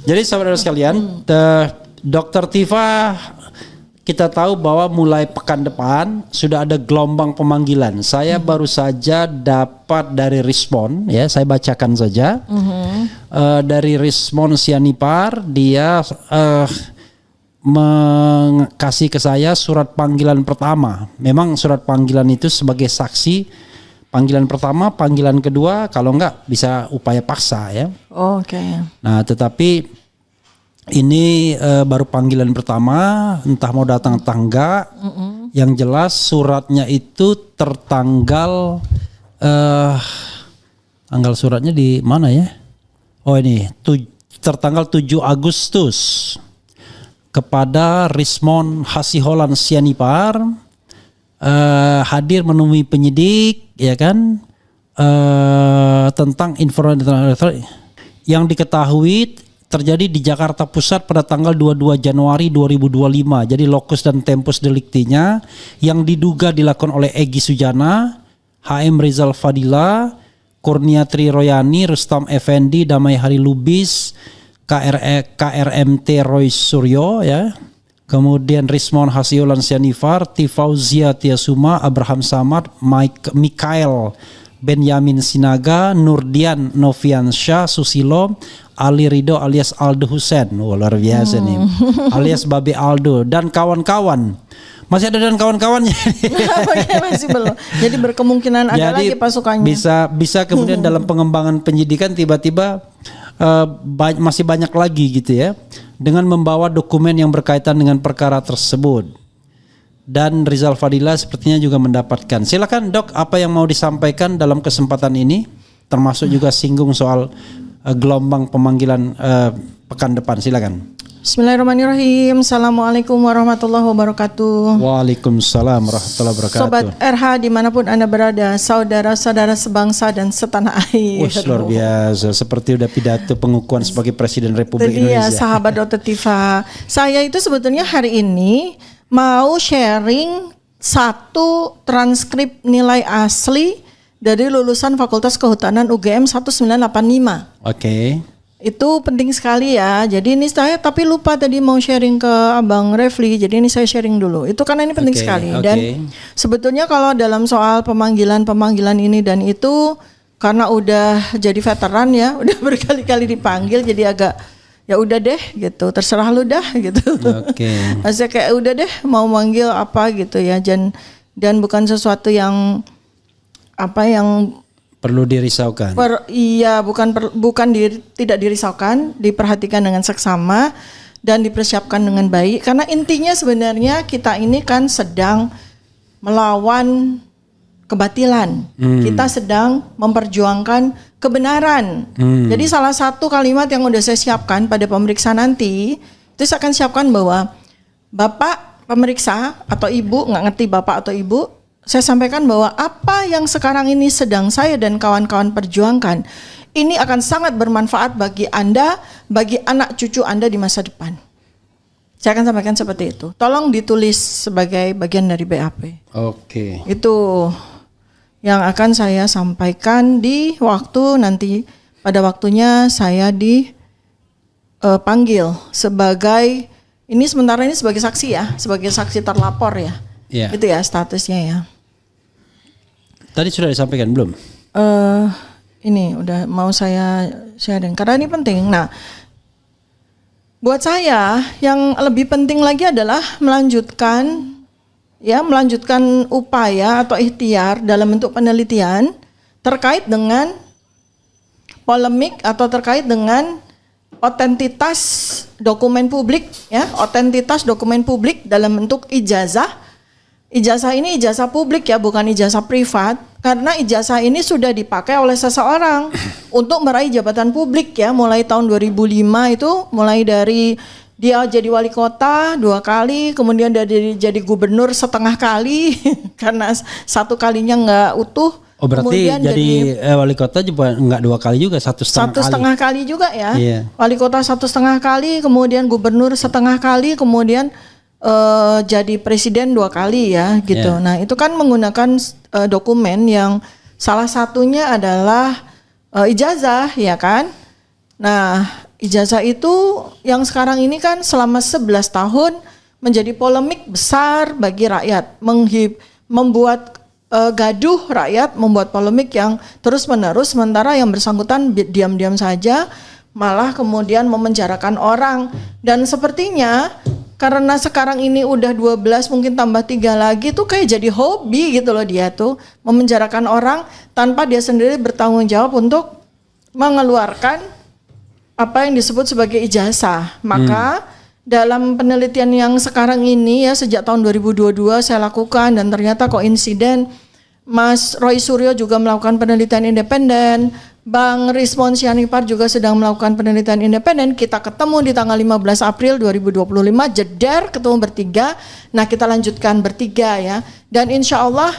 Jadi saudara sekalian, Dr. Tifa, kita tahu bahwa mulai pekan depan sudah ada gelombang pemanggilan. Saya baru saja dapat dari Respon, ya saya bacakan saja. Dari Respon Sianipar, dia kasih ke saya surat panggilan pertama. Memang surat panggilan itu sebagai saksi panggilan pertama, panggilan kedua, kalau enggak bisa upaya paksa ya. Oke. Nah, tetapi ini baru panggilan pertama, entah mau datang atau enggak. Yang jelas suratnya itu tertanggal tanggal suratnya di mana ya? Oh ini tertanggal 7 Agustus kepada Rismon Hasiholan Sianipar, hadir menemui penyidik, ya kan, tentang informasi yang diketahui terjadi di Jakarta Pusat pada tanggal 22 Januari 2025. Jadi lokus dan tempus deliktinya yang diduga dilakukan oleh Egy Sujana, HM Rizal Fadila, Kurniatri Royani, Rustam Effendi, Damai Hari Lubis, KRMT Roy Suryo, ya. Kemudian Rismon Hasiholan Sianipar, Tifauzia Tiasuma, Abraham Samad, Mikael Benyamin Sinaga, Nurdian Noviansyah Susilo, Ali Ridho alias Aldo Husen, luar biasa nih, alias Babe Aldo, dan kawan-kawan. Masih ada dan kawan-kawannya. Masih belum. Jadi berkemungkinan ada lagi pasukannya. Bisa kemudian dalam pengembangan penyidikan tiba-tiba masih banyak lagi gitu ya, dengan membawa dokumen yang berkaitan dengan perkara tersebut. Dan Rizal Fadila sepertinya juga mendapatkan. Silakan Dok, apa yang mau disampaikan dalam kesempatan ini, termasuk juga singgung soal gelombang pemanggilan pekan depan. Silakan. Bismillahirrahmanirrahim. Assalamualaikum warahmatullahi wabarakatuh. Waalaikumsalam warahmatullahi wabarakatuh. Sobat RH dimanapun Anda berada, saudara-saudara sebangsa dan setanah air. Luar biasa, seperti udah pidato pengukuhan sebagai Presiden Republik Indonesia. Sahabat Dr. Tifa. Saya itu sebetulnya hari ini mau sharing satu transkrip nilai asli dari lulusan Fakultas Kehutanan UGM 1985. Oke. Itu penting sekali ya. Jadi ini saya tapi lupa tadi mau sharing ke Abang Refli. Jadi ini saya sharing dulu. Itu karena ini penting sekali. Dan sebetulnya kalau dalam soal pemanggilan ini dan itu, karena udah jadi veteran ya, udah berkali-kali dipanggil, jadi agak ya udah deh gitu, terserah lu dah gitu. Maksudnya kayak udah deh mau manggil apa gitu ya, dan bukan sesuatu yang perlu dirisaukan. Tidak dirisaukan, diperhatikan dengan seksama dan dipersiapkan dengan baik. Karena intinya sebenarnya kita ini kan sedang melawan kebatilan. Kita sedang memperjuangkan kebenaran. Jadi salah satu kalimat yang udah saya siapkan pada pemeriksa nanti, itu saya akan siapkan bahwa Bapak pemeriksa atau Ibu, nggak ngerti Bapak atau Ibu, saya sampaikan bahwa apa yang sekarang ini sedang saya dan kawan-kawan perjuangkan, ini akan sangat bermanfaat bagi Anda, bagi anak cucu Anda di masa depan. Saya akan sampaikan seperti itu. Tolong ditulis sebagai bagian dari BAP. Oke. Itu yang akan saya sampaikan di waktu nanti, pada waktunya saya dipanggil sebagai, ini sementara ini sebagai saksi ya, sebagai saksi terlapor ya. Itu ya statusnya ya. Tadi sudah disampaikan belum? Ini udah mau saya sharing karena ini penting. Nah, buat saya yang lebih penting lagi adalah melanjutkan upaya atau ikhtiar dalam bentuk penelitian terkait dengan polemik atau terkait dengan otentitas dokumen publik ya, otentitas dokumen publik dalam bentuk ijazah. Ijazah ini ijazah publik ya, bukan ijazah privat, karena ijazah ini sudah dipakai oleh seseorang untuk meraih jabatan publik ya, mulai tahun 2005 itu, mulai dari dia jadi wali kota 2 kali, kemudian dia jadi gubernur setengah kali karena satu kalinya nggak utuh. Oh berarti jadi wali kota juga nggak 2 kali juga, satu setengah kali juga ya. Wali kota 1,5 kali, kemudian gubernur setengah kali, kemudian jadi presiden 2 kali ya gitu. Nah itu kan menggunakan dokumen yang salah satunya adalah ijazah ya kan. Nah ijazah itu yang sekarang ini kan selama 11 tahun menjadi polemik besar bagi rakyat, membuat gaduh rakyat, membuat polemik yang terus-menerus, sementara yang bersangkutan diam-diam saja malah kemudian memenjarakan orang. Dan sepertinya karena sekarang ini udah 12 mungkin tambah 3 lagi tuh kayak jadi hobi gitu loh, dia tuh memenjarakan orang tanpa dia sendiri bertanggung jawab untuk mengeluarkan apa yang disebut sebagai ijazah. Maka dalam penelitian yang sekarang ini ya, sejak tahun 2022 saya lakukan, dan ternyata kok insiden Mas Roy Suryo juga melakukan penelitian independen, Bang Rismon Sianipar juga sedang melakukan penelitian independen. Kita ketemu di tanggal 15 April 2025, jeder ketemu bertiga. Nah, kita lanjutkan bertiga ya. Dan insya Allah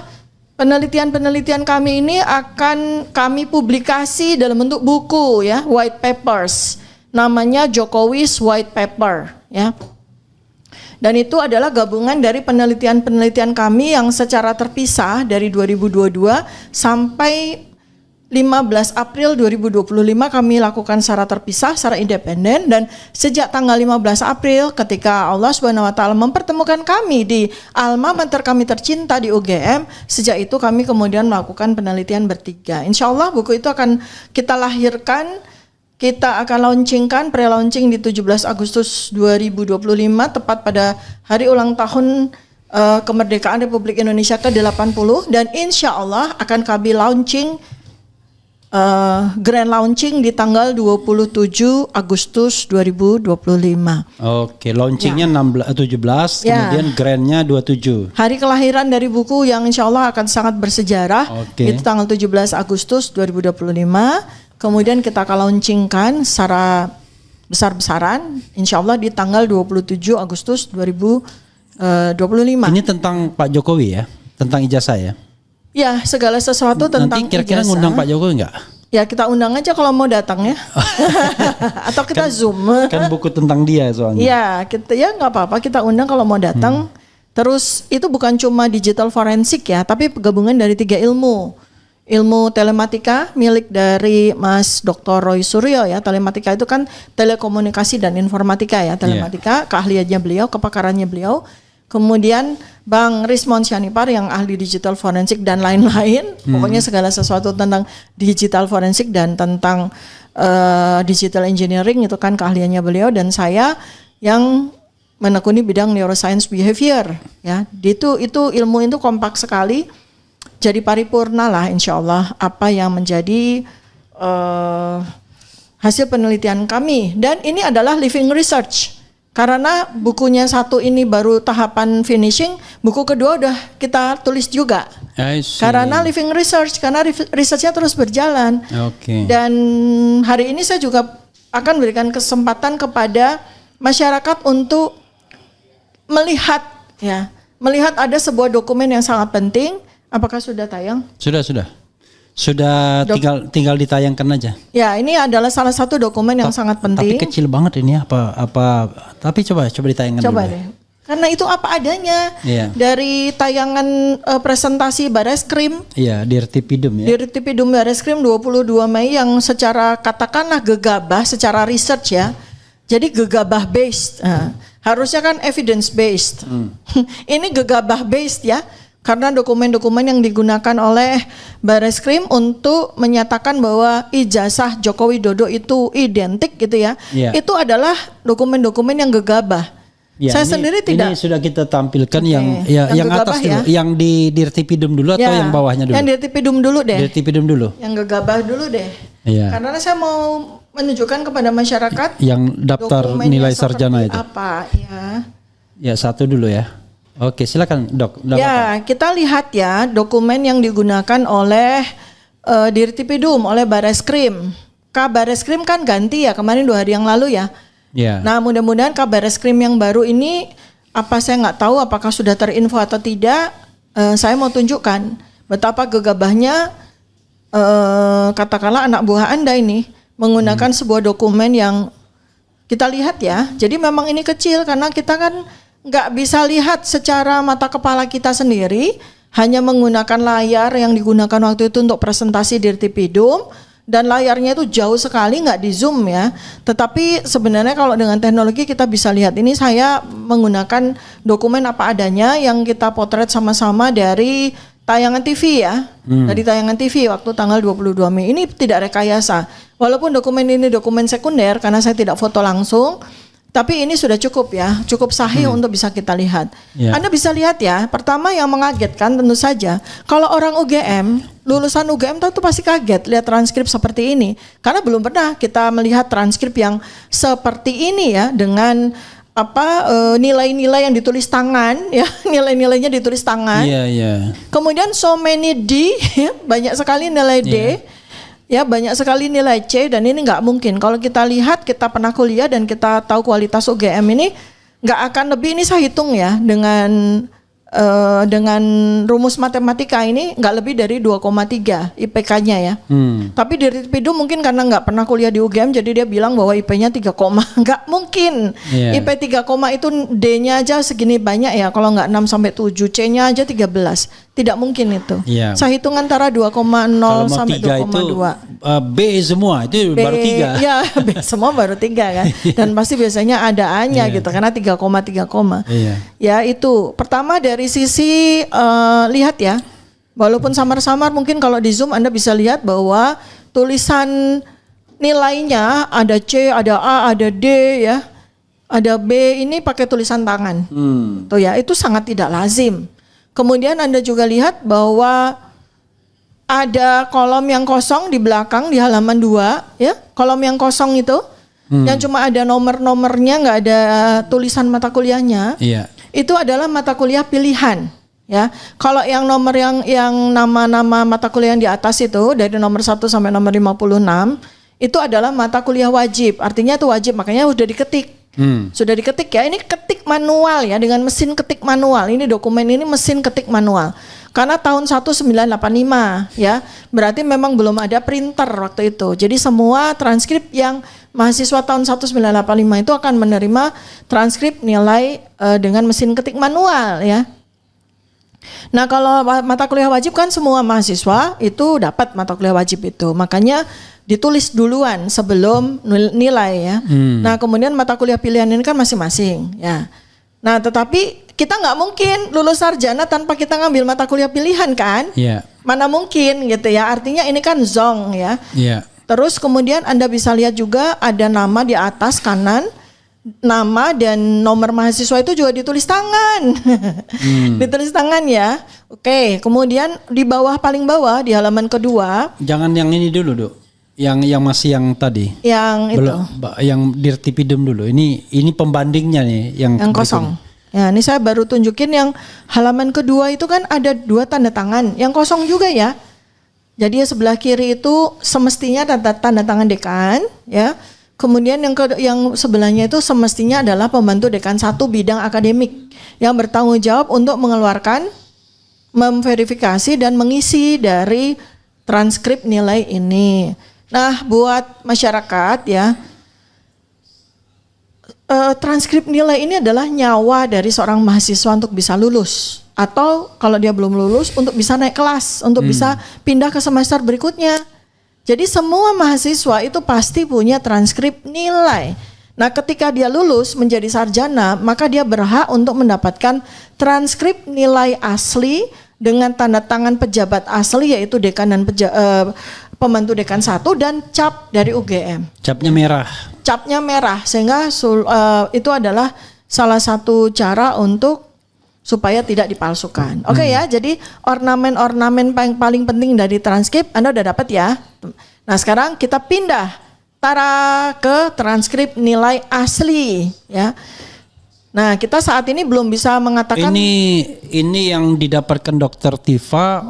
penelitian-penelitian kami ini akan kami publikasi dalam bentuk buku ya, white papers. Namanya Jokowi's White Paper ya. Dan itu adalah gabungan dari penelitian-penelitian kami yang secara terpisah dari 2022 sampai 15 April 2025 kami lakukan secara terpisah, secara independen. Dan sejak tanggal 15 April ketika Allah Subhanahu wa taala mempertemukan kami di alma mater kami tercinta di UGM, sejak itu kami kemudian melakukan penelitian bertiga. Insya Allah buku itu akan kita lahirkan. Kita akan launchingkan, pre-launching di 17 Agustus 2025, tepat pada hari ulang tahun kemerdekaan Republik Indonesia ke-80, dan insya Allah akan kami launching, grand launching di tanggal 27 Agustus 2025. Oke, launchingnya 17, kemudian grandnya 27. Hari kelahiran dari buku yang insya Allah akan sangat bersejarah, itu tanggal 17 Agustus 2025. Kemudian kita akan launchingkan secara besar-besaran insya Allah di tanggal 27 Agustus 2025. Ini tentang Pak Jokowi ya? Tentang ijazah ya? Ya, segala sesuatu tentang nanti kira-kira ijazah. ngundang Pak Jokowi enggak? Ya, kita undang aja kalau mau datang ya. Atau kita Zoom. Kan buku tentang dia soalnya. Ya, kita ya nggak apa-apa, kita undang kalau mau datang. Terus itu bukan cuma digital forensik ya, tapi gabungan dari 3 ilmu. Ilmu telematika milik dari Mas Dr. Roy Suryo ya. Telematika itu kan telekomunikasi dan informatika ya. Telematika keahliannya beliau, kepakarannya beliau. Kemudian Bang Rismon Sianipar yang ahli digital forensik dan lain-lain. Pokoknya segala sesuatu tentang digital forensik dan tentang digital engineering itu kan keahliannya beliau. Dan saya yang menekuni bidang neuroscience behavior ya. Itu ilmu itu kompak sekali. Jadi paripurna lah insya Allah apa yang menjadi hasil penelitian kami. Dan ini adalah living research. Karena bukunya satu ini baru tahapan finishing, buku kedua udah kita tulis juga. Karena living research, karena researchnya terus berjalan. Dan hari ini saya juga akan berikan kesempatan kepada masyarakat untuk melihat ada sebuah dokumen yang sangat penting. Apakah sudah tayang? Sudah tinggal ditayangkan aja. Ya, ini adalah salah satu dokumen yang sangat penting. Tapi kecil banget ini tapi coba ditayangkan coba dulu. Deh. Karena itu apa adanya. Iya. Dari tayangan presentasi Bareskrim. Iya, Dirtipidum ya. Dirtipidum Bareskrim 22 Mei yang secara katakanlah gegabah secara research ya. Jadi gegabah based. Harusnya kan evidence based. Ini gegabah based ya. Karena dokumen-dokumen yang digunakan oleh Bareskrim untuk menyatakan bahwa ijazah Joko Widodo itu identik gitu ya. Itu adalah dokumen-dokumen yang gegabah. Ya, saya sendiri tidak. Ini sudah kita tampilkan yang atas dulu, yang di Dirtipidum dulu atau yang bawahnya dulu? Yang Dirtipidum dulu deh. Dirtipidum dulu. Yang gegabah dulu deh. Iya. Karena saya mau menunjukkan kepada masyarakat yang daftar nilai sarjana itu. Apa ya? Ya, satu dulu ya. Oke, silakan Dok. Ya, kita lihat ya dokumen yang digunakan oleh Dirtipidum, oleh Bareskrim. Bareskrim kan ganti ya kemarin 2 hari yang lalu ya. Nah, mudah-mudahan Bareskrim yang baru ini saya nggak tahu apakah sudah terinfo atau tidak. Saya mau tunjukkan betapa gegabahnya katakanlah anak buah Anda ini menggunakan sebuah dokumen yang kita lihat ya. Jadi memang ini kecil karena kita kan nggak bisa lihat secara mata kepala kita sendiri, hanya menggunakan layar yang digunakan waktu itu untuk presentasi Dirtipidum. dan layarnya itu jauh sekali, nggak di zoom ya. Tetapi sebenarnya kalau dengan teknologi kita bisa lihat, ini saya menggunakan dokumen apa adanya yang kita potret sama-sama dari tayangan TV ya. Dari tayangan TV waktu tanggal 22 Mei. Ini tidak rekayasa. Walaupun dokumen ini dokumen sekunder karena saya tidak foto langsung, tapi ini sudah cukup ya, cukup sahih untuk bisa kita lihat. Anda bisa lihat ya, pertama yang mengagetkan tentu saja, kalau orang UGM, lulusan UGM itu pasti kaget lihat transkrip seperti ini. Karena belum pernah kita melihat transkrip yang seperti ini ya, dengan nilai-nilai yang ditulis tangan ya, nilai-nilainya ditulis tangan. Kemudian so many D, banyak sekali nilai D. Ya, banyak sekali nilai C, dan ini nggak mungkin. Kalau kita lihat, kita pernah kuliah dan kita tahu kualitas UGM ini nggak akan lebih, ini saya hitung ya dengan rumus matematika ini nggak lebih dari 2,3 IPK-nya ya. Tapi di Ritpidu mungkin karena nggak pernah kuliah di UGM jadi dia bilang bahwa IP-nya 3, nggak mungkin. IP 3, itu D-nya aja segini banyak ya, kalau nggak 6 sampai 7, C-nya aja 13. Tidak mungkin itu. Saya hitung antara 2,0 sampai 2,2. B semua itu baru 3. Ya, B semua baru 3 kan. Dan pasti biasanya ada A-nya gitu karena 3, Ya itu. Pertama dari sisi lihat ya. Walaupun samar-samar mungkin kalau di Zoom Anda bisa lihat bahwa tulisan nilainya ada C, ada A, ada D ya. Ada B, ini pakai tulisan tangan. Tuh ya, itu sangat tidak lazim. Kemudian Anda juga lihat bahwa ada kolom yang kosong di belakang di halaman 2 ya. Kolom yang kosong itu yang cuma ada nomor-nomornya, nggak ada tulisan mata kuliahnya. Itu adalah mata kuliah pilihan ya. Kalau yang nomor yang nama-nama mata kuliah yang di atas itu dari nomor 1 sampai nomor 56 itu adalah mata kuliah wajib. Artinya itu wajib, makanya udah diketik. Sudah diketik ya, ini ketik manual ya, dengan mesin ketik manual. Ini dokumen ini mesin ketik manual. Karena tahun 1985 ya, berarti memang belum ada printer waktu itu. Jadi semua transkrip yang mahasiswa tahun 1985 itu akan menerima transkrip nilai dengan mesin ketik manual ya. Nah kalau mata kuliah wajib kan semua mahasiswa itu dapat mata kuliah wajib itu. Makanya ditulis duluan sebelum nilai ya. Nah kemudian mata kuliah pilihan ini kan masing-masing ya. Nah tetapi kita nggak mungkin lulus sarjana tanpa kita ngambil mata kuliah pilihan kan? Mana mungkin gitu ya. Artinya ini kan zong ya. Terus kemudian Anda bisa lihat juga ada nama di atas kanan. Nama dan nomor mahasiswa itu juga ditulis tangan. Ditulis tangan ya. Oke, kemudian di bawah, paling bawah di halaman kedua. Jangan yang ini dulu, Dok. Yang masih yang tadi. Yang itu. Yang Dirtipidum dulu. Ini pembandingnya nih yang kosong. Ya, ini saya baru tunjukin yang halaman kedua itu kan ada 2 tanda tangan. Yang kosong juga ya. Jadi sebelah kiri itu semestinya tanda tangan dekan ya. Kemudian yang sebelahnya itu semestinya adalah pembantu dekan 1 bidang akademik yang bertanggung jawab untuk mengeluarkan, memverifikasi dan mengisi dari transkrip nilai ini. Nah, buat masyarakat ya, transkrip nilai ini adalah nyawa dari seorang mahasiswa untuk bisa lulus, atau kalau dia belum lulus untuk bisa naik kelas, untuk bisa pindah ke semester berikutnya. Jadi semua mahasiswa itu pasti punya transkrip nilai. Nah, ketika dia lulus menjadi sarjana, maka dia berhak untuk mendapatkan transkrip nilai asli dengan tanda tangan pejabat asli, yaitu dekan dan pembantu dekan 1 dan cap dari UGM. Capnya merah. Capnya merah, sehingga itu adalah salah satu cara untuk supaya tidak dipalsukan. Oke ya, jadi ornamen-ornamen paling penting dari transkrip Anda udah dapat ya. Nah sekarang kita pindah ke transkrip nilai asli ya. Nah kita saat ini belum bisa mengatakan. Ini yang didapatkan Dokter Tifa,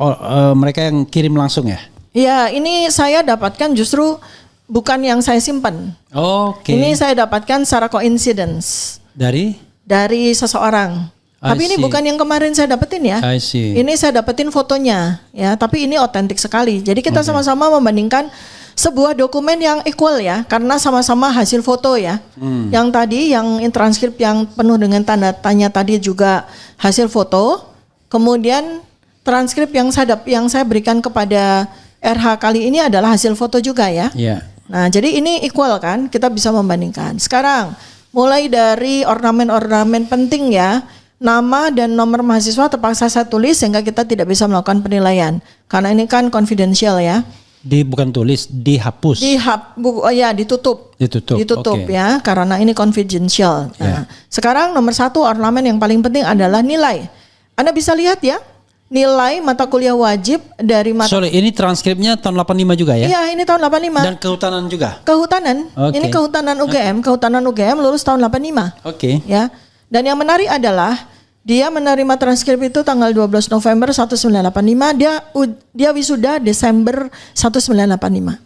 mereka yang kirim langsung ya? Iya, ini saya dapatkan justru bukan yang saya simpan. Oke. Ini saya dapatkan secara coincidence. Dari seseorang. Tapi ini bukan yang kemarin saya dapetin ya. Ini saya dapetin fotonya ya, tapi ini otentik sekali. Jadi kita sama-sama membandingkan sebuah dokumen yang equal ya, karena sama-sama hasil foto ya. Yang tadi yang transkrip yang penuh dengan tanda tanya tadi juga hasil foto. Kemudian transkrip yang saya berikan kepada RH kali ini adalah hasil foto juga ya. Ya. Nah, jadi ini equal kan, kita bisa membandingkan. Sekarang, mulai dari ornamen-ornamen penting ya, nama dan nomor mahasiswa terpaksa saya tulis sehingga kita tidak bisa melakukan penilaian. Karena ini kan confidential ya. Bukan tulis, dihapus. Ditutup. Ditutup Oke. ya, karena ini confidential. Nah, sekarang nomor 1 ornamen yang paling penting adalah nilai. Anda bisa lihat ya, nilai mata kuliah wajib dari mata. Sorry, ini transkripnya tahun 85 juga ya? Iya, ini tahun 85. Dan kehutanan juga? Kehutanan. Oke. Ini kehutanan UGM lulus tahun 85. Oke. Ya. Dan yang menarik adalah dia menerima transkrip itu tanggal 12 November 1985, dia wisuda Desember 1985.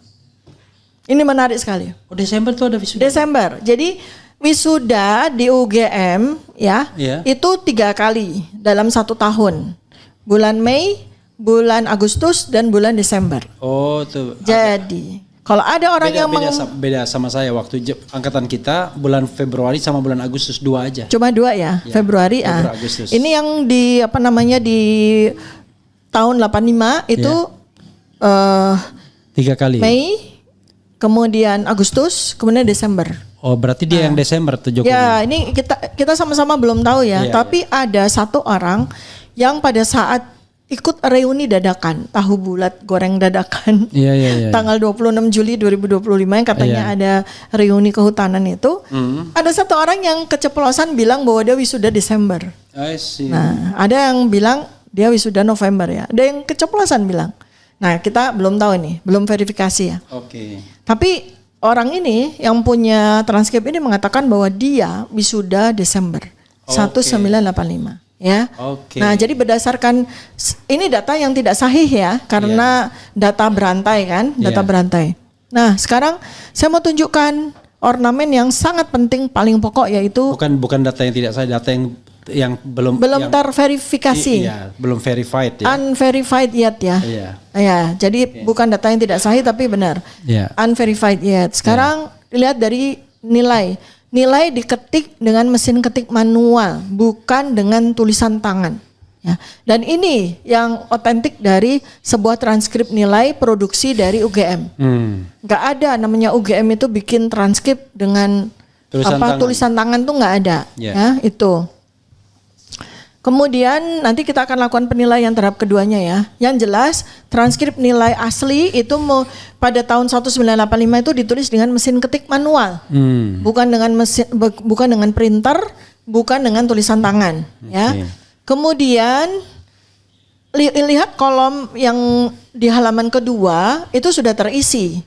Ini menarik sekali. Oh, Desember tuh ada wisuda? Desember. Jadi wisuda di UGM ya, Iya. itu 3 kali dalam 1 tahun. Bulan Mei, bulan Agustus, dan bulan Desember. Oh, tuh. Jadi kalau ada orang yang beda sama saya waktu angkatan kita bulan Februari sama bulan Agustus 2 aja. cuma 2 ya, Ya, Februari. Februari, Agustus. Ini yang di di tahun 85 itu 3 kali. Mei, kemudian Agustus, kemudian Desember. Oh, berarti dia yang Desember tuh Jokowi. Ya, ini kita sama-sama belum tahu ya, Iya, tapi ada satu orang yang pada saat ikut reuni dadakan, tahu bulat goreng dadakan. Iya. Tanggal 26 Juli 2025 yang katanya Iya. ada reuni kehutanan itu. Ada satu orang yang keceplosan bilang bahwa dia wisuda Desember. I see. Nah, ada yang bilang dia wisuda November ya. Ada yang keceplosan bilang. Nah, kita belum tahu nih, belum verifikasi ya. Oke. Tapi orang ini yang punya transkrip ini mengatakan bahwa dia wisuda Desember 1985 ya. Oke. Nah, jadi berdasarkan ini data yang tidak sahih ya, karena data berantai kan, data Iya. berantai. Nah, sekarang saya mau tunjukkan ornamen yang sangat penting paling pokok yaitu Bukan data yang tidak sah, data yang belum terverifikasi. Iya, belum verified ya. Unverified yet ya. Iya. Ya, jadi bukan data yang tidak sahih tapi benar. Iya. Unverified yet. Sekarang lihat dari nilai. Nilai diketik dengan mesin ketik manual, bukan dengan tulisan tangan. Ya. Dan ini yang otentik dari sebuah transkrip nilai produksi dari UGM. Nggak ada namanya UGM itu bikin transkrip dengan tulisan tangan tuh nggak ada. Yeah. Ya, itu. Kemudian nanti kita akan lakukan penilaian terhadap keduanya ya. Yang jelas transkrip nilai asli itu pada tahun 1985 itu ditulis dengan mesin ketik manual. Bukan dengan printer, bukan dengan tulisan tangan ya. Kemudian lihat kolom yang di halaman kedua itu sudah terisi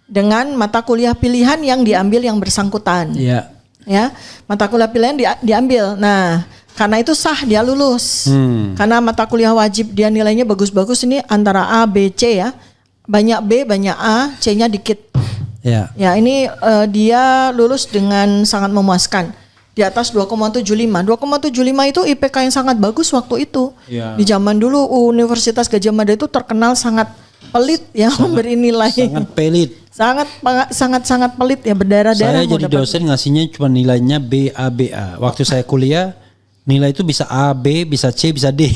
dengan mata kuliah pilihan yang diambil yang bersangkutan. Iya. Ya, mata kuliah pilihan diambil. Nah, karena itu sah dia lulus. Karena mata kuliah wajib dia nilainya bagus-bagus ini antara A, B, C ya. Banyak B, banyak A, C-nya dikit. Ya. Ya, ini dia lulus dengan sangat memuaskan. Di atas 2,75. 2,75 itu IPK yang sangat bagus waktu itu. Ya. Di zaman dulu Universitas Gadjah Mada itu terkenal sangat pelit ya memberi nilai. Sangat pelit. Sangat pelit ya, berdarah-darah. Saya jadi dosen ngasihnya cuma nilainya B, A, B, A. Waktu saya kuliah nilai itu bisa A, B, bisa C, bisa D.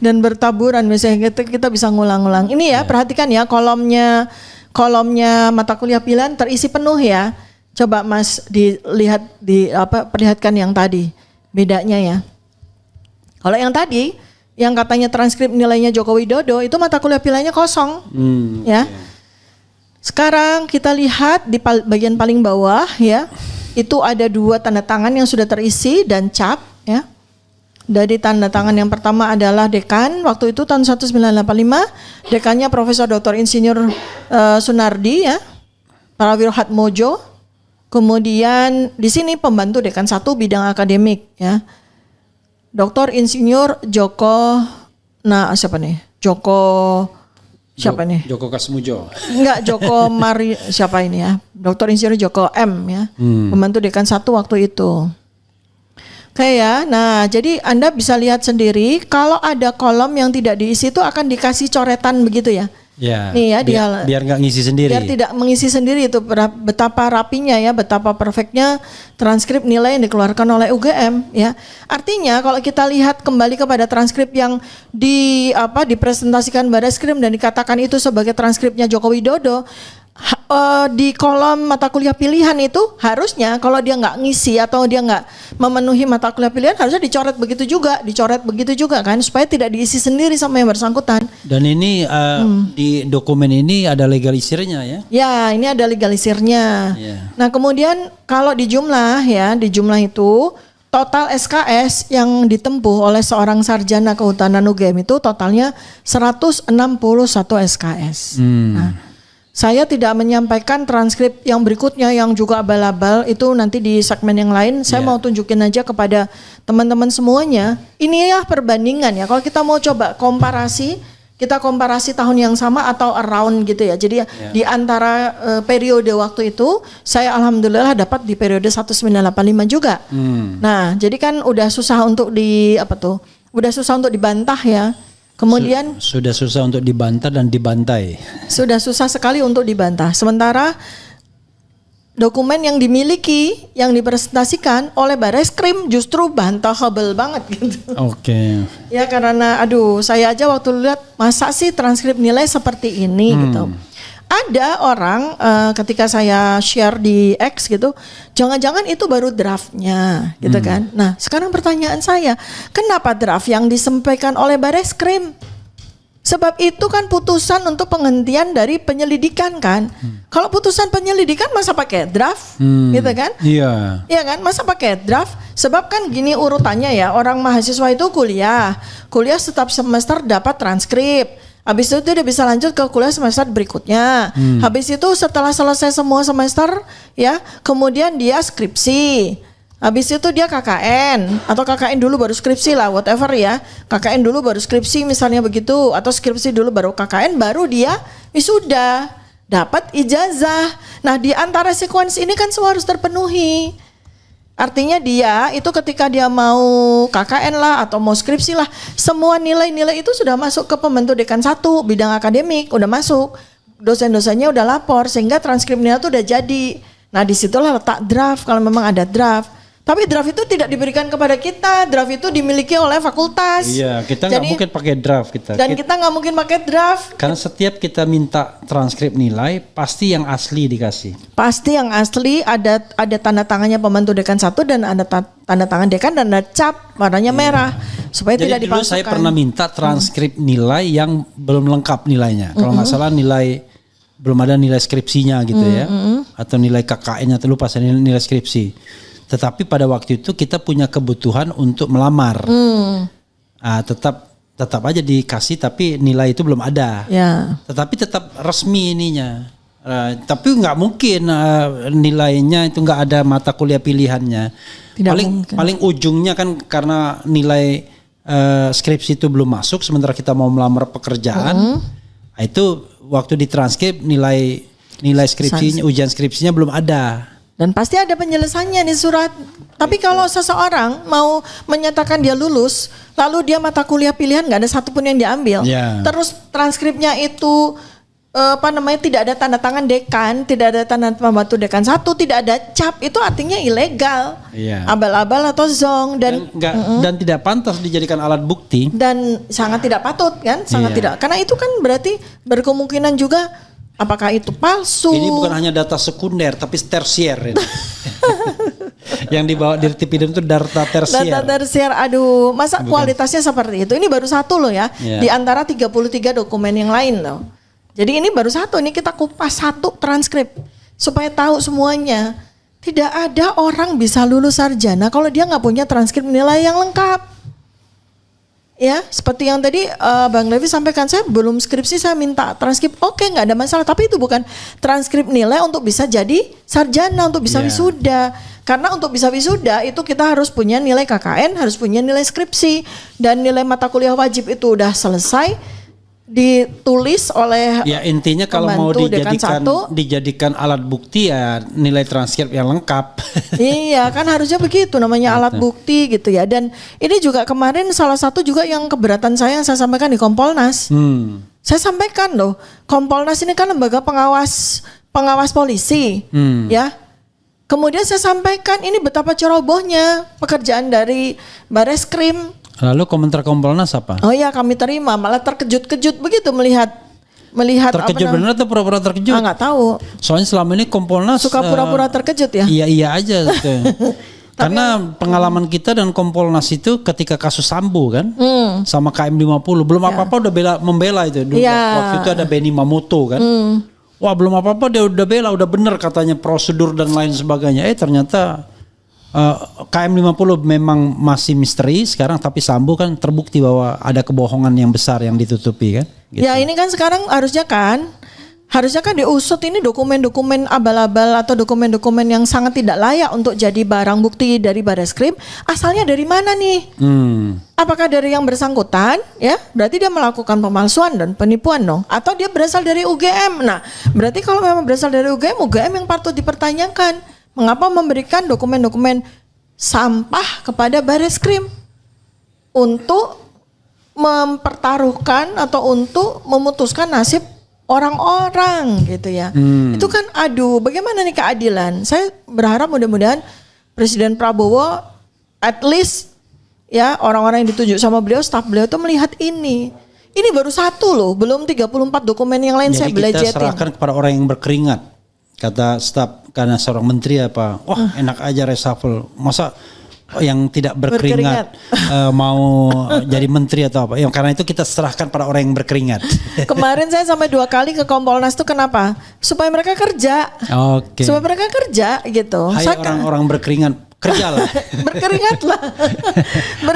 Dan bertaburan misalnya kita bisa ngulang-ngulang. Ini ya, perhatikan ya kolomnya mata kuliah pilihan terisi penuh ya. Coba Mas perlihatkan yang tadi bedanya ya. Kalau yang tadi yang katanya transkrip nilainya Joko Widodo itu mata kuliah pilihannya kosong. Ya. Sekarang kita lihat di bagian paling bawah ya. Itu ada 2 tanda tangan yang sudah terisi dan cap ya. Dari tanda tangan yang pertama adalah dekan waktu itu tahun 1985, dekannya Profesor Dr. Insinyur Sunardi ya. Prawiro Hatmojo. Kemudian di sini pembantu dekan 1 bidang akademik ya. Dr. Insinyur Joko Joko Kasmujo. Enggak, Joko Mari siapa ini ya? Dr. Insinyur Joko M ya. Pembantu dekan 1 waktu itu. Oke ya. Nah, jadi Anda bisa lihat sendiri kalau ada kolom yang tidak diisi itu akan dikasih coretan begitu ya. Ya. Nih ya, biar nggak ngisi sendiri. Biar tidak mengisi sendiri itu betapa rapinya ya, betapa perfectnya transkrip nilai yang dikeluarkan oleh UGM ya. Artinya kalau kita lihat kembali kepada transkrip yang dipresentasikan Bareskrim dan dikatakan itu sebagai transkripnya Joko Widodo, di kolom mata kuliah pilihan itu harusnya kalau dia nggak ngisi atau dia nggak memenuhi mata kuliah pilihan harusnya dicoret begitu juga kan, supaya tidak diisi sendiri sama yang bersangkutan. Dan ini di dokumen ini ada legalisirnya ya? Ya, ini ada legalisirnya. Yeah. Nah kemudian kalau di jumlah itu total SKS yang ditempuh oleh seorang sarjana kehutanan UGM itu totalnya 161 SKS. Nah, saya tidak menyampaikan transkrip yang berikutnya yang juga abal-abal, itu nanti di segmen yang lain. Saya mau tunjukin aja kepada teman-teman semuanya. Ini ya perbandingan ya. Kalau kita mau coba komparasi, kita komparasi tahun yang sama atau around gitu ya. Jadi di antara periode waktu itu, saya alhamdulillah dapat di periode 1985 juga. Nah, jadi kan udah susah untuk udah susah untuk dibantah ya. Kemudian sudah susah untuk dibantah dan dibantai. Sudah susah sekali untuk dibantah. Sementara dokumen yang dimiliki, yang dipresentasikan oleh Bareskrim justru bantahable banget gitu. Oke. Ya karena saya aja waktu lihat masa sih transkrip nilai seperti ini gitu. Ada orang ketika saya share di X gitu, jangan-jangan itu baru draftnya gitu kan. Nah sekarang pertanyaan saya, kenapa draft yang disampaikan oleh Bareskrim? Sebab itu kan putusan untuk penghentian dari penyelidikan kan. Kalau putusan penyelidikan masa pakai draft gitu kan? Iya. Iya kan, masa pakai draft? Sebab kan gini urutannya ya, orang mahasiswa itu kuliah setiap semester dapat transkrip. Habis itu dia bisa lanjut ke kuliah semester berikutnya. Habis itu setelah selesai semua semester ya, kemudian dia skripsi. Habis itu dia KKN atau KKN dulu baru skripsi lah, whatever ya. KKN dulu baru skripsi misalnya begitu, atau skripsi dulu baru KKN, baru dia wisuda, dapat ijazah. Nah, di antara sequence ini kan semua harus terpenuhi. Artinya dia itu ketika dia mau KKN lah atau mau skripsi lah, semua nilai-nilai itu sudah masuk ke pembentuk dekan 1 bidang akademik, udah masuk, dosen-dosennya udah lapor sehingga transkrip nilai itu udah jadi. Nah disitulah letak draft kalau memang ada draft. Tapi draft itu tidak diberikan kepada kita, draft itu dimiliki oleh fakultas. Iya, kita nggak mungkin pakai draft kita. Dan kita nggak mungkin pakai draft. Karena setiap kita minta transkrip nilai, pasti yang asli dikasih. Pasti yang asli, ada tanda tangannya pembantu dekan 1 dan ada tanda tangan dekan dan ada cap warnanya merah supaya jadi tidak dipalsukan. Dulu saya pernah minta transkrip nilai yang belum lengkap nilainya. Kalau nggak salah belum ada nilai skripsinya gitu ya, atau nilai KKN atau lupa saya nilai skripsi. Tetapi pada waktu itu kita punya kebutuhan untuk melamar, tetap aja dikasih, tapi nilai itu belum ada. Ya. Tetapi tetap resmi ininya. Tapi nggak mungkin nilainya itu nggak ada mata kuliah pilihannya. Paling ujungnya kan karena nilai skripsi itu belum masuk, sementara kita mau melamar pekerjaan, itu waktu ditranskrip nilai skripsinya, ujian skripsinya belum ada. Dan pasti ada penjelasannya di surat. Tapi kalau seseorang mau menyatakan dia lulus, lalu dia mata kuliah pilihan nggak ada satupun yang diambil, terus transkripnya itu tidak ada tanda tangan dekan, tidak ada tanda pembantu dekan 1, tidak ada cap, itu artinya ilegal, abal-abal atau zong dan tidak pantas dijadikan alat bukti dan sangat tidak patut kan, tidak, karena itu kan berarti berkemungkinan juga apakah itu palsu. Ini bukan hanya data sekunder tapi tersier. Yang dibawa di Tipidum itu data tersier. Data tersier, aduh, masa bukan. Kualitasnya seperti itu. Ini baru satu loh ya, di antara 33 dokumen yang lain loh. Jadi ini baru satu, ini kita kupas satu transkrip supaya tahu semuanya. Tidak ada orang bisa lulus sarjana kalau dia nggak punya transkrip nilai yang lengkap. Ya, seperti yang tadi Bang Levi sampaikan, saya belum skripsi, saya minta transkrip, oke, nggak ada masalah. Tapi itu bukan transkrip nilai untuk bisa jadi sarjana, untuk bisa wisuda. Karena untuk bisa wisuda itu kita harus punya nilai KKN, harus punya nilai skripsi, dan nilai mata kuliah wajib itu udah selesai, ditulis oleh intinya kalau mau dijadikan alat bukti ya nilai transkrip yang lengkap. Iya kan harusnya begitu, namanya alat bukti gitu ya. Dan ini juga kemarin salah satu juga yang keberatan saya yang saya sampaikan di Kompolnas. Saya sampaikan loh, Kompolnas ini kan lembaga pengawas polisi, ya. Kemudian saya sampaikan ini betapa cerobohnya pekerjaan dari Bareskrim. Lalu komentar Kompolnas apa? Oh ya, kami terima, malah terkejut-kejut begitu melihat terkejut benar atau pura-pura terkejut? nggak tahu. Soalnya selama ini Kompolnas Suka pura-pura terkejut ya. Iya aja gitu. Karena pengalaman kita dan Kompolnas itu ketika kasus Sambo kan, sama KM 50 belum apa-apa udah membela itu. Dulu, waktu itu ada Benny Mamoto kan. Wah belum apa-apa dia udah bela, udah bener katanya prosedur dan lain sebagainya. Ternyata KM 50 memang masih misteri sekarang, tapi Sambo kan terbukti bahwa ada kebohongan yang besar yang ditutupi kan. Gitu. Ya ini kan sekarang harusnya kan diusut ini dokumen-dokumen abal-abal atau dokumen-dokumen yang sangat tidak layak untuk jadi barang bukti dari Bareskrim. Asalnya dari mana nih? Apakah dari yang bersangkutan? Ya, berarti dia melakukan pemalsuan dan penipuan dong. Atau dia berasal dari UGM? Nah, berarti kalau memang berasal dari UGM yang patut dipertanyakan. Mengapa memberikan dokumen-dokumen sampah kepada Bareskrim untuk mempertaruhkan atau untuk memutuskan nasib orang-orang gitu ya. Itu kan bagaimana nih keadilan? Saya berharap mudah-mudahan Presiden Prabowo at least ya orang-orang yang ditunjuk sama beliau, staf beliau itu melihat ini. Ini baru satu loh, belum 34 dokumen yang lain. Jadi saya belajetin. Kita serahkan kepada orang yang berkeringat. Kata staf karena seorang menteri apa, wah enak aja reshuffle. Masa yang tidak berkeringat mau jadi menteri atau apa? Karena itu kita serahkan pada orang yang berkeringat. Kemarin saya sampai 2 kali ke Kompolnas itu kenapa? Supaya mereka kerja. Oke. Supaya mereka kerja gitu. Hai orang-orang berkeringat, kerjalah. Berkeringatlah.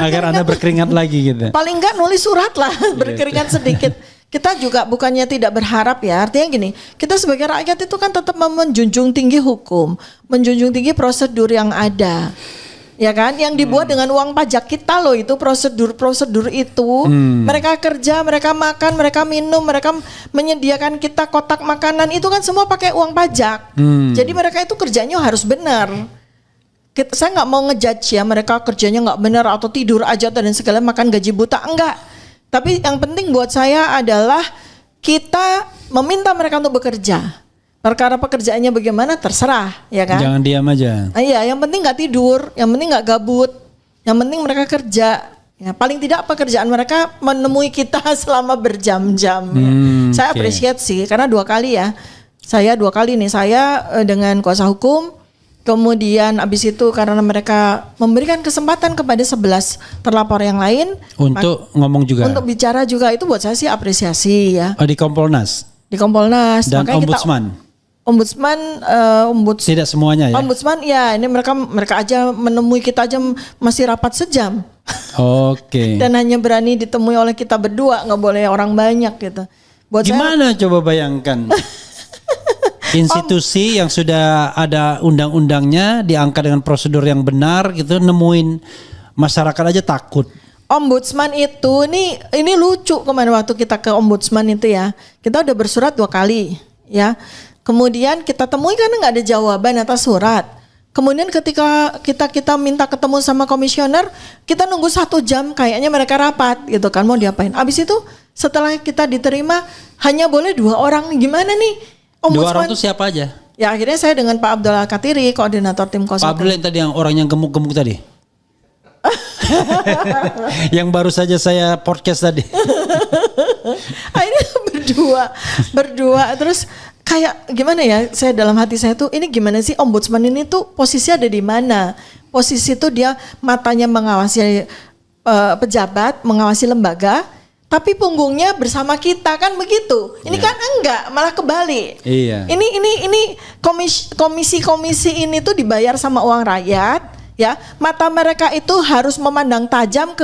Agar Anda berkeringat lagi gitu. Paling enggak nulis surat lah, berkeringat sedikit. Kita juga bukannya tidak berharap ya, artinya gini, kita sebagai rakyat itu kan tetap menjunjung tinggi hukum, menjunjung tinggi prosedur yang ada. Ya kan, yang dibuat dengan uang pajak kita loh itu prosedur itu. Mereka kerja, mereka makan, mereka minum, mereka menyediakan kita kotak makanan itu kan semua pakai uang pajak. Jadi mereka itu kerjanya harus benar. Saya nggak mau ngejudge ya mereka kerjanya nggak benar atau tidur aja dan segala makan gaji buta, enggak. Tapi yang penting buat saya adalah kita meminta mereka untuk bekerja. Perkara pekerjaannya bagaimana terserah, ya kan? Jangan diam aja. Iya, yang penting nggak tidur, yang penting nggak gabut, yang penting mereka kerja. Ya, paling tidak pekerjaan mereka menemui kita selama berjam-jam. Saya apresiasi karena 2 kali ya. Saya 2 kali nih, saya dengan kuasa hukum, kemudian abis itu karena mereka memberikan kesempatan kepada 11 terlapor yang lain untuk ngomong juga. Untuk bicara juga itu buat saya sih apresiasi ya. Di Kompolnas. Di Kompolnas. Dan makanya Ombudsman. Ombudsman tidak semuanya ya. Ombudsman ya, ini mereka aja menemui kita aja masih rapat sejam. Oke. Dan hanya berani ditemui oleh kita berdua, nggak boleh orang banyak gitu. Buat gimana coba bayangkan? Institusi yang sudah ada undang-undangnya, diangkat dengan prosedur yang benar gitu, nemuin masyarakat aja takut. Ombudsman itu ini lucu, kemarin waktu kita ke Ombudsman itu ya, kita udah bersurat 2 kali ya. Kemudian kita temui karena nggak ada jawaban atas surat. Kemudian ketika kita minta ketemu sama komisioner, kita nunggu 1 jam, kayaknya mereka rapat gitu kan, mau diapain. Abis itu setelah kita diterima hanya boleh 2 orang, gimana nih? Ombudsman. 2 orang itu siapa aja? Ya akhirnya saya dengan Pak Abdul Al-Katiri, koordinator tim kuasa. Pak Abdul yang tadi yang orang yang gemuk-gemuk tadi. Yang baru saja saya podcast tadi. Akhirnya berdua terus kayak gimana ya, saya dalam hati saya tuh ini gimana sih ombudsman ini tuh posisi ada di mana? Posisi tuh dia matanya mengawasi pejabat, mengawasi lembaga, tapi punggungnya bersama kita kan begitu. Ini kan enggak, malah kebalik. Iya. Ini komisi ini tuh dibayar sama uang rakyat, ya. Mata mereka itu harus memandang tajam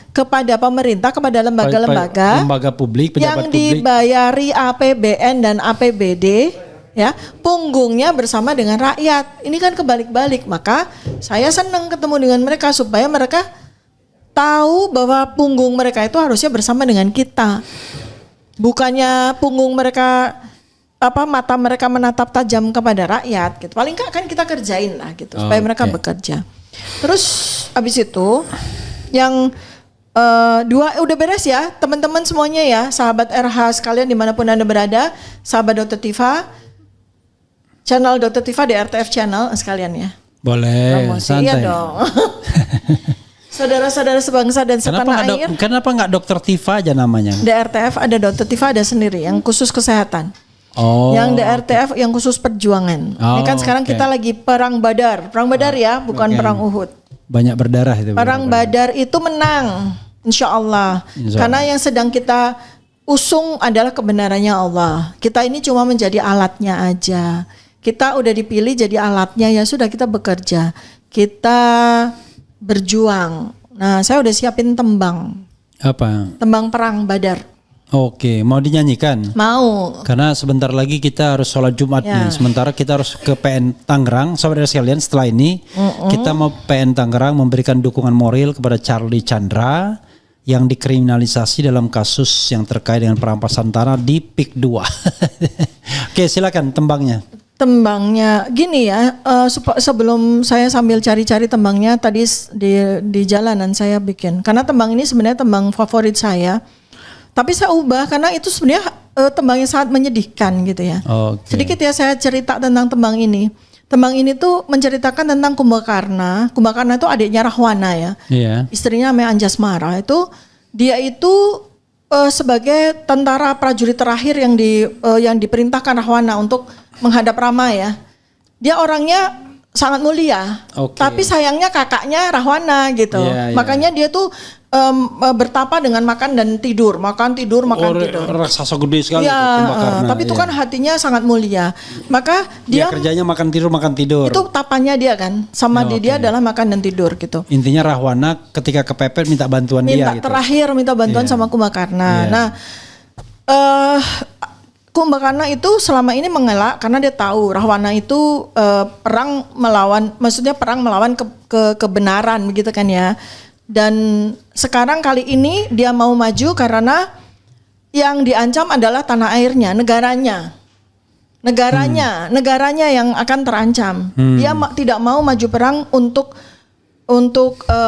kepada pemerintah, kepada lembaga publik, pejabat yang dibayari APBN dan APBD, ya, punggungnya bersama dengan rakyat. Ini kan kebalik-balik. Maka saya senang ketemu dengan mereka supaya mereka tahu bahwa punggung mereka itu harusnya bersama dengan kita. Bukannya punggung mereka mata mereka menatap tajam kepada rakyat gitu. Paling enggak kan kita kerjain lah gitu supaya mereka bekerja. Terus habis itu yang Dua udah beres ya teman-teman semuanya ya, sahabat RH sekalian dimanapun Anda berada, sahabat Dr. Tifa, channel Dr. Tifa di RTF channel sekalian ya. Boleh, Promosi, iya santai. dong. Saudara-saudara sebangsa dan setanah air. Kenapa nggak Dr. Tifa aja namanya? Di RTF ada Dr. Tifa ada sendiri yang khusus kesehatan. Oh. Yang di RTF yang khusus perjuangan. Ini kan sekarang kita lagi perang Badar. Perang Badar ya, bukan perang Uhud. Banyak berdarah itu. Perang Badar itu menang, insya Allah. Karena yang sedang kita usung adalah kebenarannya Allah. Kita ini cuma menjadi alatnya aja. Kita udah dipilih jadi alatnya, ya sudah kita bekerja. Kita berjuang. Nah, saya udah siapin tembang. Apa? Tembang perang Badar. Oke, mau dinyanyikan? Mau. Karena sebentar lagi kita harus sholat Jumat nih. Sementara kita harus ke PN Tangerang. Saudara sekalian, setelah ini kita mau PN Tangerang memberikan dukungan moral kepada Charlie Chandra yang dikriminalisasi dalam kasus yang terkait dengan perampasan tanah di PIK 2. Oke, silakan tembangnya. Tembangnya gini ya, sebelum saya sambil cari-cari tembangnya tadi di jalanan saya bikin. Karena tembang ini sebenarnya tembang favorit saya. Tapi saya ubah karena itu sebenarnya tembangnya sangat menyedihkan gitu ya. Okay. Sedikit ya saya cerita tentang tembang ini. Tembang ini tuh menceritakan tentang Kumbakarna. Kumbakarna itu adiknya Rahwana ya. Yeah. Istrinya namanya Anjasmara. Dia itu sebagai tentara prajurit terakhir yang diperintahkan Rahwana untuk menghadap Rama ya. Dia orangnya sangat mulia. Okay. Tapi sayangnya kakaknya Rahwana gitu. Yeah. Makanya dia tuh bertapa dengan makan dan tidur, makan tidur. Raksasa gede sekali. Ya, tapi itu kan hatinya sangat mulia. Maka dia kerjanya makan tidur. Itu tapanya dia kan, sama dia adalah makan dan tidur gitu. Intinya Rahwana ketika kepepet minta bantuan dia. Gitu. Terakhir minta bantuan sama Kumbakarna. Nah, Kumbakarna itu selama ini mengelak karena dia tahu Rahwana itu perang melawan kebenaran begitu kan ya. Dan sekarang kali ini dia mau maju karena yang diancam adalah tanah airnya, negaranya yang akan terancam. Dia tidak mau maju perang untuk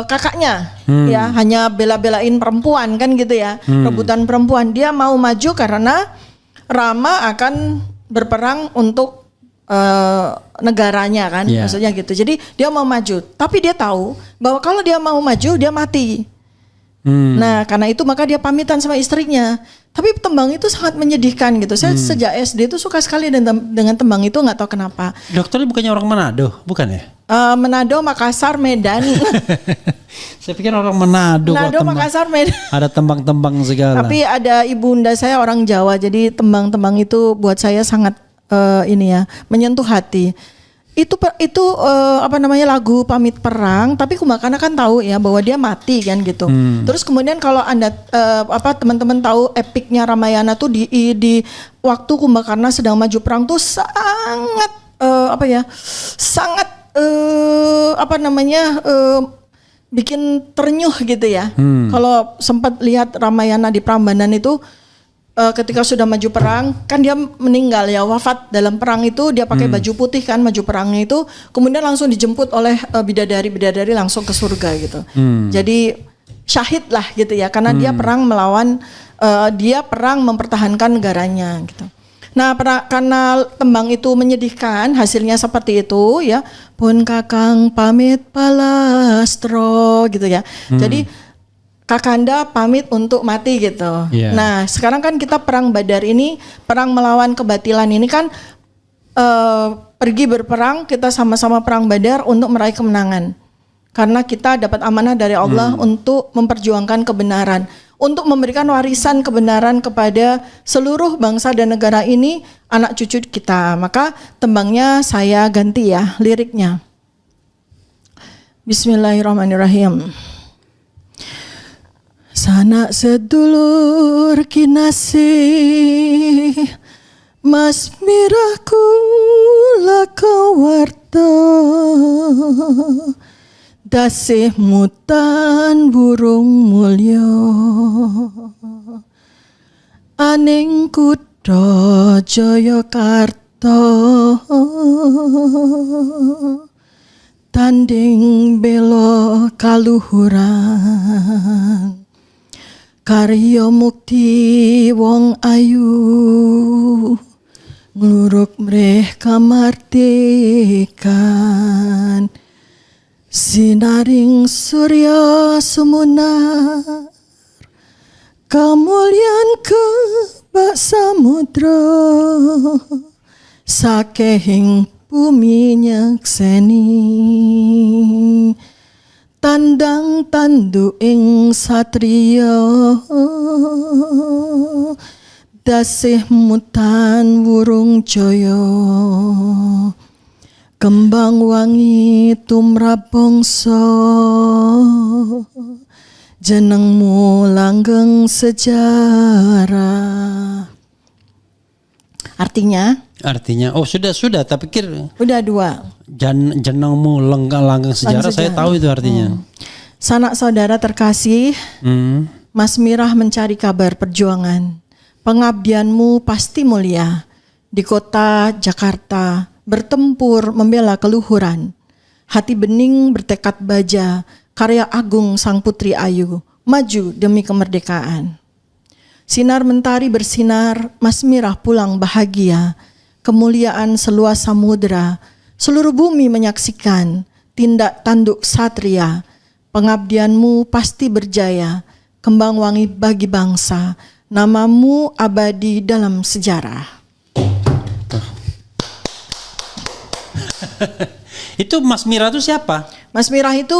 kakaknya, ya hanya bela-belain perempuan kan gitu ya, rebutan perempuan. Dia mau maju karena Rama akan berperang untuk negaranya kan, maksudnya gitu. Jadi dia mau maju, tapi dia tahu bahwa kalau dia mau maju dia mati. Nah karena itu maka dia pamitan sama istrinya. Tapi tembang itu sangat menyedihkan gitu. Saya sejak SD itu suka sekali dengan tembang itu, nggak tahu kenapa. Dokter bukannya orang Manado, bukan ya? Manado, Makassar, Medan. Saya pikir orang Manado, Makassar, Medan. Ada tembang-tembang segala. Tapi ada ibunda saya orang Jawa, jadi tembang-tembang itu buat saya sangat menyentuh hati. Itu lagu pamit perang, tapi Kumbakarna kan tahu ya bahwa dia mati kan gitu. Terus kemudian kalau Anda teman-teman tahu epiknya Ramayana tuh di waktu Kumbakarna sedang maju perang tuh sangat bikin ternyuh gitu ya. Kalau sempat lihat Ramayana di Prambanan itu ketika sudah maju perang kan dia meninggal ya, wafat dalam perang itu. Dia pakai baju putih kan, maju perangnya itu, kemudian langsung dijemput oleh bidadari langsung ke surga gitu. Jadi syahid lah gitu ya, karena dia perang melawan dia perang mempertahankan negaranya gitu. Nah karena tembang itu menyedihkan, hasilnya seperti itu ya. Pun kakang pamit palastro gitu ya. Jadi Kakanda pamit untuk mati gitu. Nah sekarang kan kita perang Badar ini, perang melawan kebatilan ini kan pergi berperang, kita sama-sama perang Badar untuk meraih kemenangan. Karena kita dapat amanah dari Allah untuk memperjuangkan kebenaran, untuk memberikan warisan kebenaran kepada seluruh bangsa dan negara ini, anak cucu kita. Maka tembangnya saya ganti ya liriknya. Bismillahirrahmanirrahim. Sanak sedulur kinasih, mas mirahku lakawarta, dasih mutan burung mulya, aning kutha Jayakarta, tanding bela kaluhuran. Karya mukti wong ayu ngluruk mreh kamardikan. Sinaring surya sumunar kamulyan kebak samudra sakehing bumi nyekseni tandang tanduing satriya dasih mutan wurung jaya kembang wangi tumrap bangsa jenengmu langgeng sejarah. Artinya oh sudah tak pikir udah 2. jenengmu langgeng sejarah. Saya tahu itu artinya. Sanak saudara terkasih, Mas Mirah mencari kabar perjuangan. Pengabdianmu pasti mulia di kota Jakarta, bertempur membela keluhuran. Hati bening bertekad baja, karya agung sang putri ayu, maju demi kemerdekaan. Sinar mentari bersinar, Mas Mirah pulang bahagia. Kemuliaan seluas samudera, seluruh bumi menyaksikan tindak tanduk satria. Pengabdianmu pasti berjaya, kembang wangi bagi bangsa. Namamu abadi dalam sejarah. Itu Mas Mirah itu siapa? Mas Mirah itu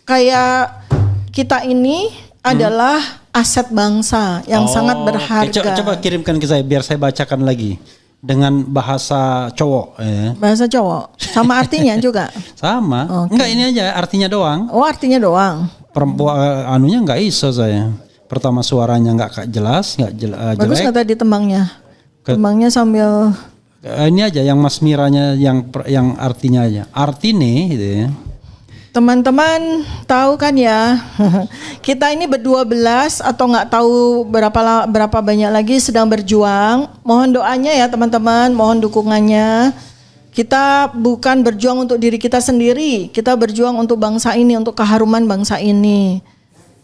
kayak kita ini adalah aset bangsa yang sangat berharga. Coba kirimkan ke saya biar saya bacakan lagi dengan bahasa cowok. Bahasa cowok, sama artinya juga. Sama. Enggak, ini aja artinya doang. Oh, artinya doang. Perempuan anunya enggak iso saya. Pertama suaranya enggak jelas, jelek. Bagus nggak tadi tembangnya? Tembangnya sambil ini aja yang Mas Miranya yang artinya aja. Artine gitu ya. Teman-teman tahu kan ya, kita ini ber-12 atau nggak tahu berapa banyak lagi sedang berjuang. Mohon doanya ya teman-teman, mohon dukungannya. Kita bukan berjuang untuk diri kita sendiri, kita berjuang untuk bangsa ini, untuk keharuman bangsa ini.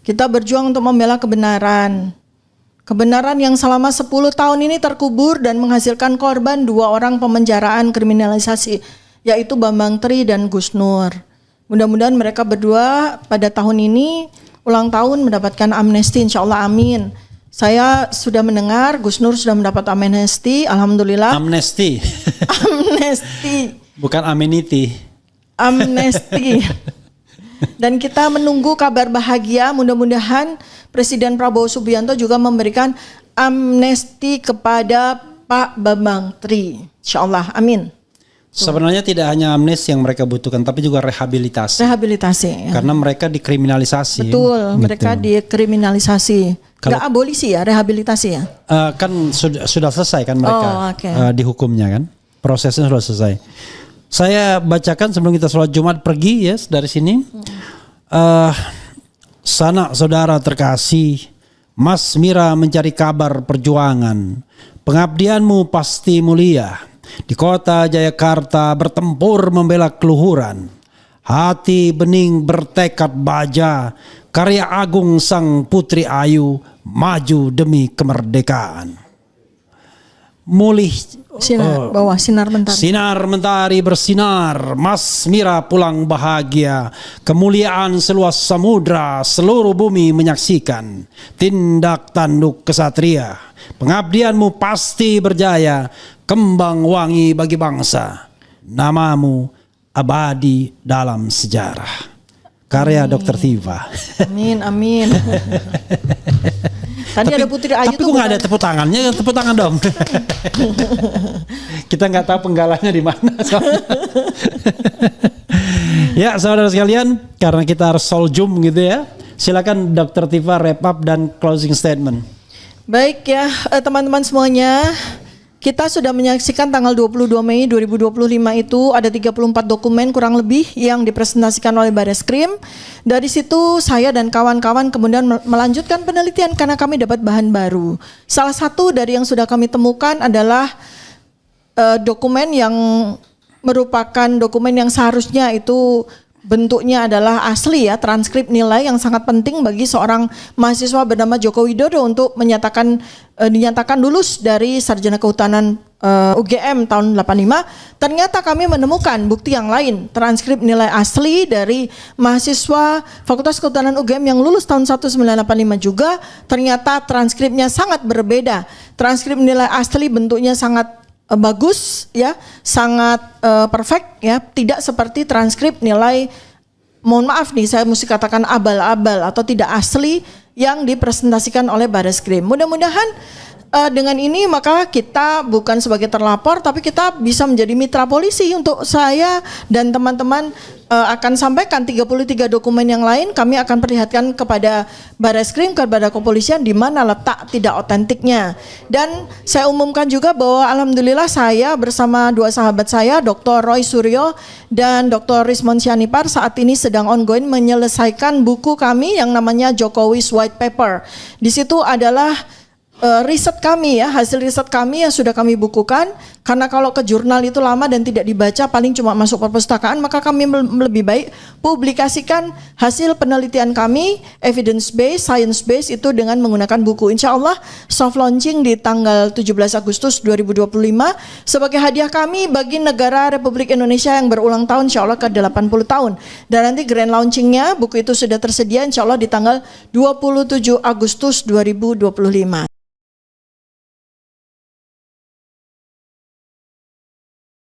Kita berjuang untuk membela kebenaran. Kebenaran yang selama 10 tahun ini terkubur dan menghasilkan korban 2 orang pemenjaraan kriminalisasi, yaitu Bambang Tri dan Gus Nur. Mudah-mudahan mereka berdua pada tahun ini ulang tahun mendapatkan amnesti, insya Allah amin. Saya sudah mendengar Gus Nur sudah mendapat amnesti, alhamdulillah. Amnesti. Amnesti. Bukan amenity. Amnesti. Dan kita menunggu kabar bahagia, mudah-mudahan Presiden Prabowo Subianto juga memberikan amnesti kepada Pak Bambang Tri. Insya Allah, amin. Sebenarnya tidak hanya amnesti yang mereka butuhkan, tapi juga rehabilitasi. Rehabilitasi. Ya. Karena mereka dikriminalisasi. Betul, mereka dikriminalisasi. Nggak abolisi ya, rehabilitasi ya. Kan sudah selesai kan mereka dihukumnya kan, prosesnya sudah selesai. Saya bacakan sebelum kita sholat Jumat pergi ya dari sini. Sanak saudara terkasih, Mas Mirah mencari kabar perjuangan. Pengabdianmu pasti mulia. Di kota Jayakarta bertempur membela keluhuran. Hati bening bertekad baja, karya agung sang putri ayu, maju demi kemerdekaan. Mulih sinar bawah sinar mentari. Sinar mentari bersinar, Mas Mirah pulang bahagia. Kemuliaan seluas samudra, seluruh bumi menyaksikan tindak tanduk kesatria. Pengabdianmu pasti berjaya, kembang wangi bagi bangsa. Namamu abadi dalam sejarah. Karya Dr. Tiva. Amin, amin. Tadi ada Putri Ayu tapi kok nggak ada tepuk tangannya? Tepuk tangan dong. Kita nggak tahu penggalanya di mana. Ya saudara sekalian, karena kita harus soljum gitu ya. Silakan Dr. Tiva wrap up dan closing statement. Baik ya teman-teman semuanya. Kita sudah menyaksikan tanggal 22 Mei 2025 itu ada 34 dokumen kurang lebih yang dipresentasikan oleh Bareskrim. Dari situ saya dan kawan-kawan kemudian melanjutkan penelitian karena kami dapat bahan baru. Salah satu dari yang sudah kami temukan adalah dokumen yang merupakan dokumen yang seharusnya itu bentuknya adalah asli ya, transkrip nilai yang sangat penting bagi seorang mahasiswa bernama Joko Widodo untuk dinyatakan lulus dari Sarjana Kehutanan UGM tahun 85. Ternyata kami menemukan bukti yang lain, transkrip nilai asli dari mahasiswa Fakultas Kehutanan UGM yang lulus tahun 1985 juga, ternyata transkripnya sangat berbeda. Transkrip nilai asli bentuknya sangat bagus ya, sangat perfect ya, tidak seperti transkrip nilai, mohon maaf nih saya mesti katakan abal-abal atau tidak asli yang dipresentasikan oleh Bareskrim. Mudah-mudahan dengan ini maka kita bukan sebagai terlapor, tapi kita bisa menjadi mitra polisi. Untuk saya dan teman-teman akan sampaikan 33 dokumen yang lain, kami akan perlihatkan kepada Bareskrim, kepada kepolisian di mana letak tidak otentiknya. Dan saya umumkan juga bahwa alhamdulillah saya bersama dua sahabat saya, Dr. Roy Suryo dan Dr. Rismon Sianipar, saat ini sedang ongoing menyelesaikan buku kami yang namanya Jokowi's White Paper. Di situ adalah riset kami ya, hasil riset kami yang sudah kami bukukan. Karena kalau ke jurnal itu lama dan tidak dibaca, paling cuma masuk perpustakaan, maka kami lebih baik publikasikan hasil penelitian kami, evidence based, science based, itu dengan menggunakan buku. Insya Allah soft launching di tanggal 17 Agustus 2025 sebagai hadiah kami bagi negara Republik Indonesia yang berulang tahun insya Allah ke 80 tahun. Dan nanti grand launchingnya buku itu sudah tersedia insya Allah di tanggal 27 Agustus 2025.